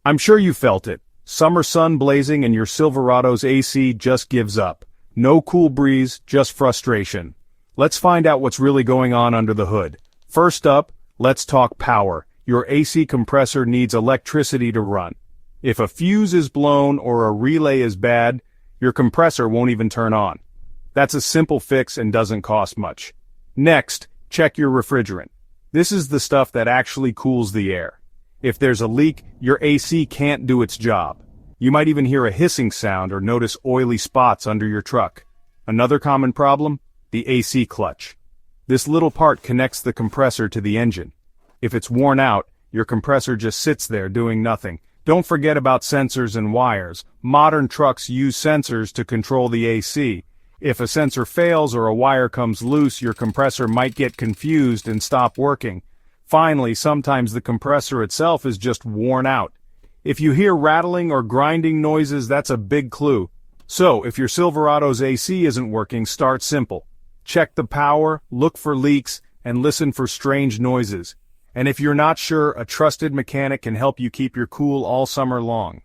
I'm sure you felt it. Summer sun blazing and your Silverado's AC just gives up. No cool breeze, just frustration. Let's find out what's really going on under the hood. First up, let's talk power. Your AC compressor needs electricity to run. If a fuse is blown or a relay is bad, your compressor won't even turn on. That's a simple fix and doesn't cost much. Next, check your refrigerant. This is the stuff that actually cools the air. If there's a leak, your AC can't do its job. You might even hear a hissing sound or notice oily spots under your truck. Another common problem? The AC clutch. This little part connects the compressor to the engine. If it's worn out, your compressor just sits there doing nothing. Don't forget about sensors and wires. Modern trucks use sensors to control the AC. If a sensor fails or a wire comes loose, your compressor might get confused and stop working. Finally, sometimes the compressor itself is just worn out. If you hear rattling or grinding noises, that's a big clue. So, if your Silverado's AC isn't working, start simple. Check the power, look for leaks, and listen for strange noises. And if you're not sure, a trusted mechanic can help you keep your cool all summer long.